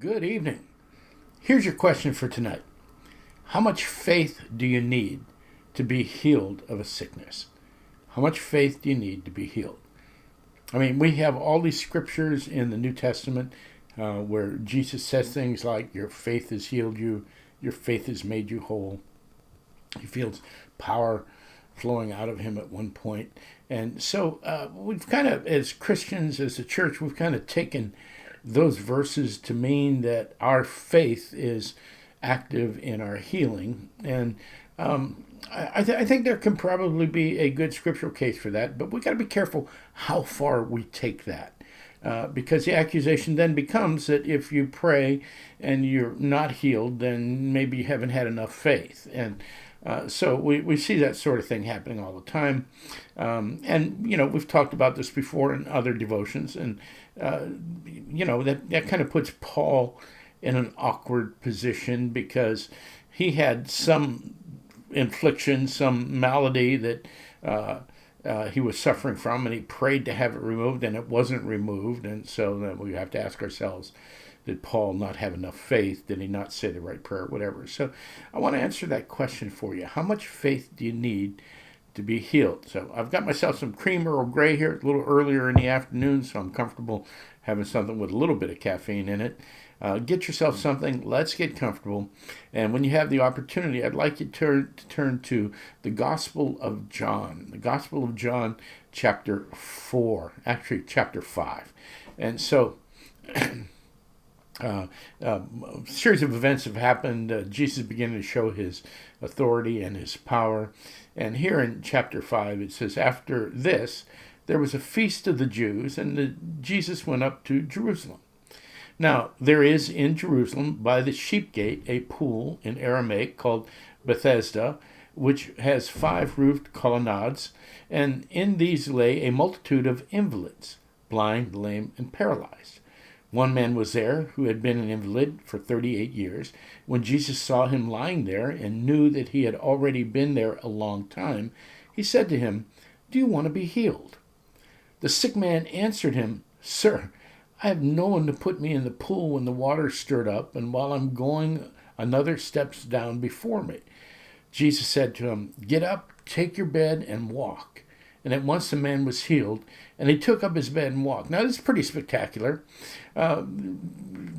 Good evening. Here's your question for tonight. How much faith do you need to be healed of a sickness? How much faith do you need to be healed? I mean, we have all these scriptures in the New Testament where Jesus says things like, your faith has healed you, your faith has made you whole. He feels power flowing out of him at one point. And so we've kind of, as Christians, as a church, we've kind of taken those verses to mean that our faith is active in our healing. And I think there can probably be a good scriptural case for that, but we got to be careful how far we take that. Because the accusation then becomes that if you pray and you're not healed, then maybe you haven't had enough faith. And so we see that sort of thing happening all the time. And, we've talked about this before in other devotions. And, that kind of puts Paul in an awkward position because he had some infliction, some malady that he was suffering from, and he prayed to have it removed, and it wasn't removed. And so then we have to ask ourselves, did Paul not have enough faith? Did he not say the right prayer? Whatever. So I want to answer that question for you. How much faith do you need to be healed? So I've got myself some cream Earl Grey here, a little earlier in the afternoon, so I'm comfortable having something with a little bit of caffeine in it. Get yourself something. Let's get comfortable. And when you have the opportunity, I'd like you to turn to the Gospel of John. The Gospel of John, chapter 4. Actually, chapter 5. And so a series of events have happened. Jesus beginning to show his authority and his power. And here in chapter 5, it says, after this, there was a feast of the Jews, and Jesus went up to Jerusalem. Now, there is in Jerusalem by the sheep gate a pool in Aramaic called Bethesda, which has 5 roofed colonnades, and in these lay a multitude of invalids, blind, lame, and paralyzed. One man was there who had been an invalid for 38 years. When Jesus saw him lying there and knew that he had already been there a long time, he said to him, "Do you want to be healed?" The sick man answered him, "Sir, I have no one to put me in the pool when the water is stirred up, and while I'm going, another steps down before me." Jesus said to him, "Get up, take your bed, and walk." And at once the man was healed, and he took up his bed and walked. Now, this is pretty spectacular.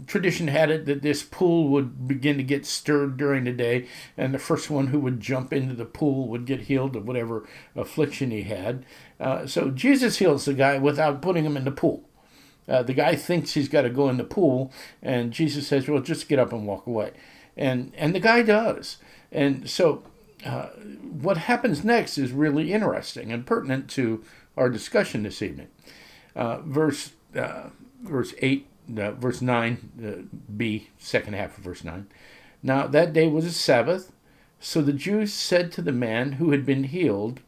Tradition had it that this pool would begin to get stirred during the day, and the first one who would jump into the pool would get healed of whatever affliction he had. So Jesus heals the guy without putting him in the pool. The guy thinks he's got to go in the pool, and Jesus says, well, just get up and walk away. And the guy does. And so what happens next is really interesting and pertinent to our discussion this evening. Verse 8, verse 9, B, second half of verse 9. Now that day was a Sabbath, so the Jews said to the man who had been healed,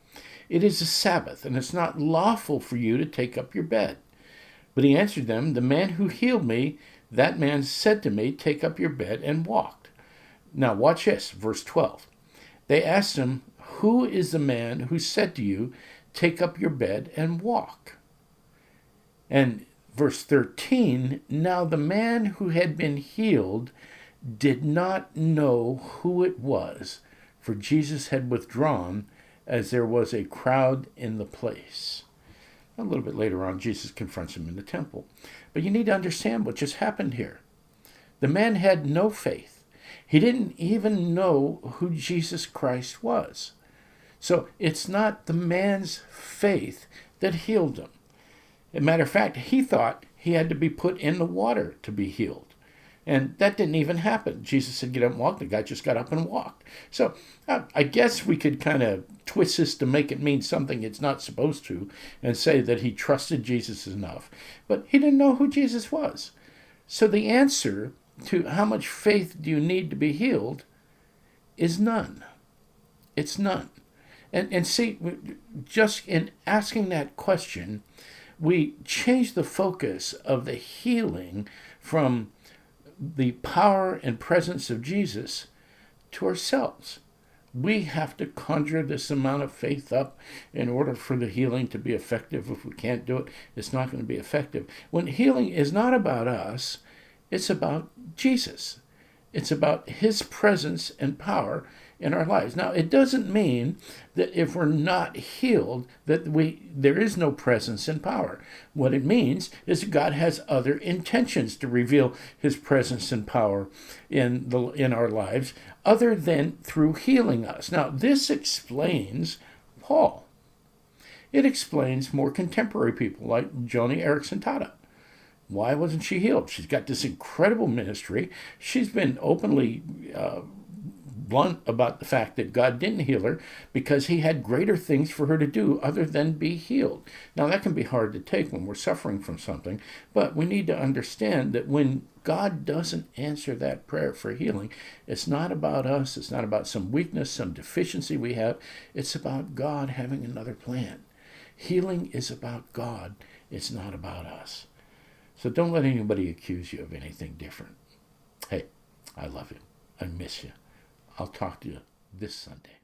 "It is a Sabbath, and it's not lawful for you to take up your bed." But he answered them, "The man who healed me, that man said to me, 'Take up your bed and walk.'" Now watch this, verse 12. They asked him, "Who is the man who said to you, 'Take up your bed and walk'?" And verse 13, now the man who had been healed did not know who it was, for Jesus had withdrawn, as there was a crowd in the place. A little bit later on, Jesus confronts him in the temple. But you need to understand what just happened here. The man had no faith. He didn't even know who Jesus Christ was. So it's not the man's faith that healed him. As a matter of fact, he thought he had to be put in the water to be healed. And that didn't even happen. Jesus said, "Get up and walk." The guy just got up and walked. So I guess we could kind of twist this to make it mean something it's not supposed to and say that he trusted Jesus enough. But he didn't know who Jesus was. So the answer to how much faith do you need to be healed is none. It's none. And see, just in asking that question, we change the focus of the healing from the power and presence of Jesus to ourselves. We have to conjure this amount of faith up in order for the healing to be effective. If we can't do it, it's not going to be effective. When healing is not about us, It's about Jesus. It's about his presence and power in our lives. Now, it doesn't mean that if we're not healed that there is no presence and power. What it means is that God has other intentions to reveal his presence and power in our lives other than through healing us. Now, this explains Paul. It explains more contemporary people like Joni Eareckson Tada. Why wasn't she healed? She's got this incredible ministry. She's been openly blunt about the fact that God didn't heal her because he had greater things for her to do other than be healed. Now, that can be hard to take when we're suffering from something, but we need to understand that when God doesn't answer that prayer for healing, it's not about us. It's not about some weakness, some deficiency we have. It's about God having another plan. Healing is about God. It's not about us. So don't let anybody accuse you of anything different. Hey, I love you. I miss you. I'll talk to you this Sunday.